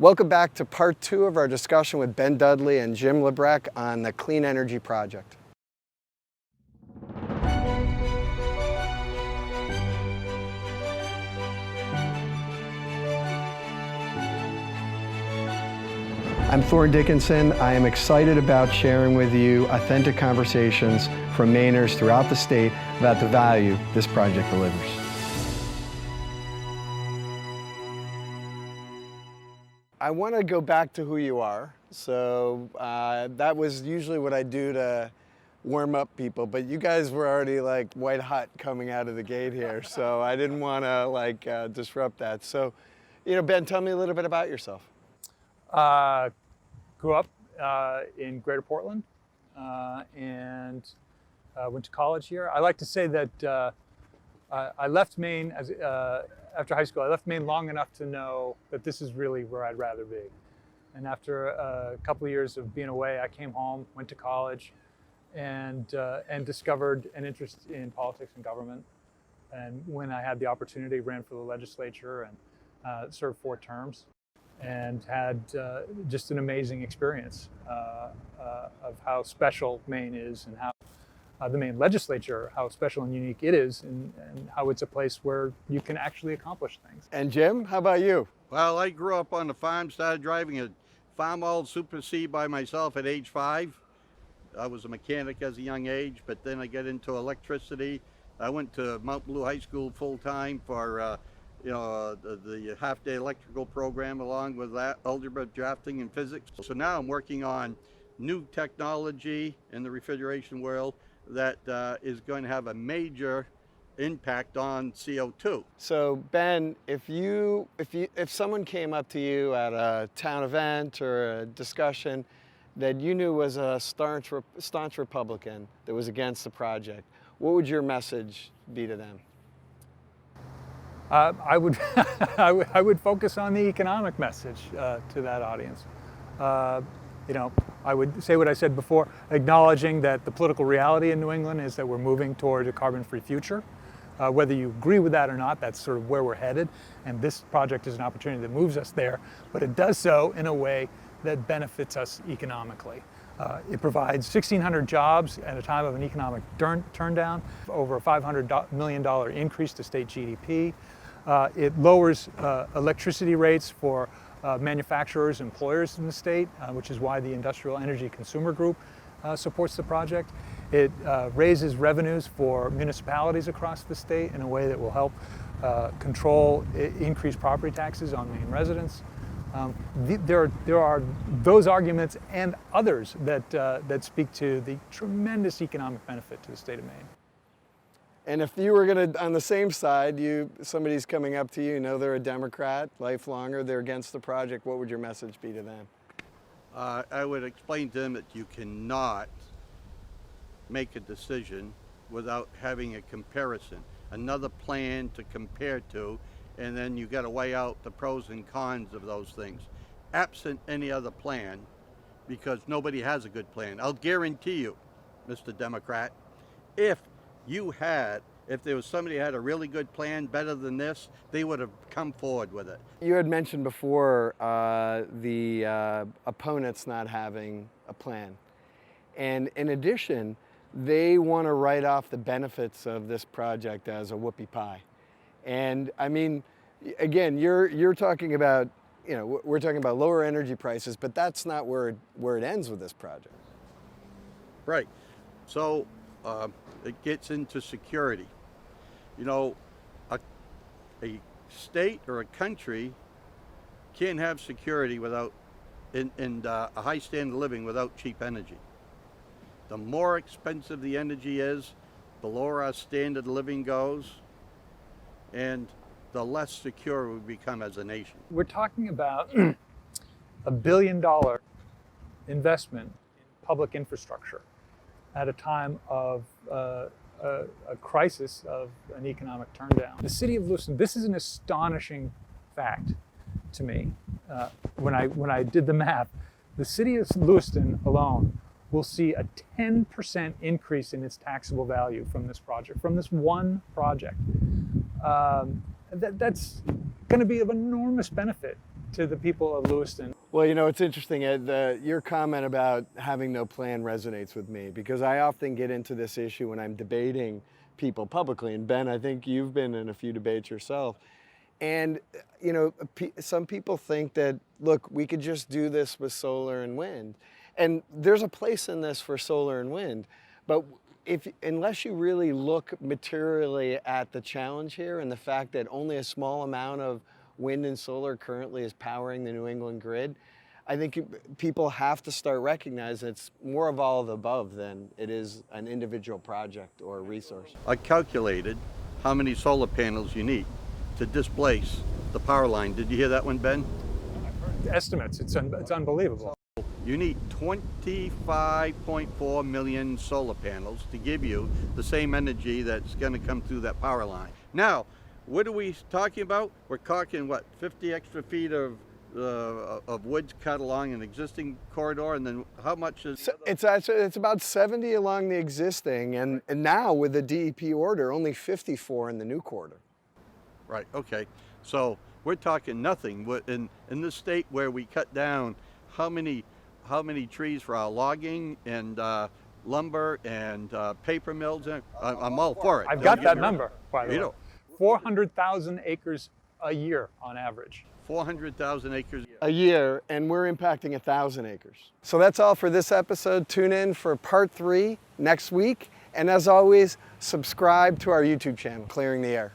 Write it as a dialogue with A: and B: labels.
A: Welcome back to part 2 of our discussion with Ben Dudley and Jim LaBrecque on the Clean Energy Project. I'm Thorn Dickinson. I am excited about sharing with you authentic conversations from Mainers throughout the state about the value this project delivers. I want to go back to who you are. So that was usually what I do to warm up people, but you guys were already like white hot coming out of the gate here, so I didn't want to disrupt that. So, Ben, tell me a little bit about yourself.
B: Grew up in Greater Portland and went to college here. I like to say that I left Maine after high school. I left Maine long enough to know that this is really where I'd rather be. And after a couple of years of being away, I came home, went to college, and discovered an interest in politics and government. And when I had the opportunity, ran for the legislature and served 4 terms. And had just an amazing experience of how special Maine is, and how the Maine legislature, how special and unique it is, and how it's a place where you can actually accomplish things.
A: And Jim, how about you?
C: Well, I grew up on a farm, started driving a farm-owned Super C by myself at age 5. I was a mechanic as a young age, but then I got into electricity. I went to Mount Blue High School full-time for the half-day electrical program, along with that algebra, drafting, and physics. So now I'm working on new technology in the refrigeration world that is going to have a major impact on CO2.
A: So Ben, if someone came up to you at a town event or a discussion that you knew was a staunch Republican that was against the project, what would your message be to them?
B: I would focus on the economic message to that audience. I would say what I said before, acknowledging that the political reality in New England is that we're moving toward a carbon-free future. Whether you agree with that or not, that's sort of where we're headed. And this project is an opportunity that moves us there, but it does so in a way that benefits us economically. It provides 1,600 jobs at a time of an economic turndown, over a $500 million increase to state GDP. It lowers electricity rates for manufacturers, employers in the state, which is why the Industrial Energy Consumer Group supports the project. It raises revenues for municipalities across the state in a way that will help control increased property taxes on Maine residents. There are those arguments and others that speak to the tremendous economic benefit to the state of Maine.
A: And if you were on the same side, somebody's coming up to you, they're a Democrat, lifelonger, they're against the project, what would your message be to them?
C: I would explain to them that you cannot make a decision without having a comparison, another plan to compare to, and then you got to weigh out the pros and cons of those things, absent any other plan, because nobody has a good plan. I'll guarantee you, Mr. Democrat, if there was somebody who had a really good plan, better than this, they would have come forward with it.
A: You had mentioned before the opponents not having a plan. And in addition, they want to write off the benefits of this project as a whoopie pie. And I mean, again, you're talking about, we're talking about lower energy prices, but that's not where it ends with this project.
C: Right. So it gets into security. A state or a country can't have security without a high standard of living without cheap energy. The more expensive the energy is, the lower our standard of living goes, and the less secure we become as a nation.
B: We're talking about $1 billion investment in public infrastructure at a time of a crisis of an economic turndown. The city of Lewiston, this is an astonishing fact to me. When I did the math, the city of Lewiston alone will see a 10% increase in its taxable value from this project, from this one project. That's going to be of enormous benefit to the people of Lewiston.
A: Well, you know, it's interesting, Ed, your comment about having no plan resonates with me because I often get into this issue when I'm debating people publicly. And Ben, I think you've been in a few debates yourself. And, you know, some people think that, look, we could just do this with solar and wind. And there's a place in this for solar and wind. But unless you really look materially at the challenge here and the fact that only a small amount of wind and solar currently is powering the New England grid, I think people have to start recognizing it's more of all of the above than it is an individual project or resource.
C: I calculated how many solar panels you need to displace the power line. Did you hear that one, Ben?
B: Estimates, it's unbelievable.
C: You need 25.4 million solar panels to give you the same energy that's going to come through that power line. Now, what are we talking about? We're talking, what, 50 extra feet of woods cut along an existing corridor, and then how much is...
A: It's about 70 along the existing, and now with the DEP order, only 54 in the new corridor.
C: Right, okay. So we're talking nothing. In this state where we cut down how many trees for our logging and lumber and paper mills, I'm all for it.
B: I've got that number, by the way. 400,000 acres a year on average.
C: 400,000 acres
A: a year, and we're impacting 1,000 acres. So that's all for this episode. Tune in for part 3 next week. And as always, subscribe to our YouTube channel, Clearing the Air.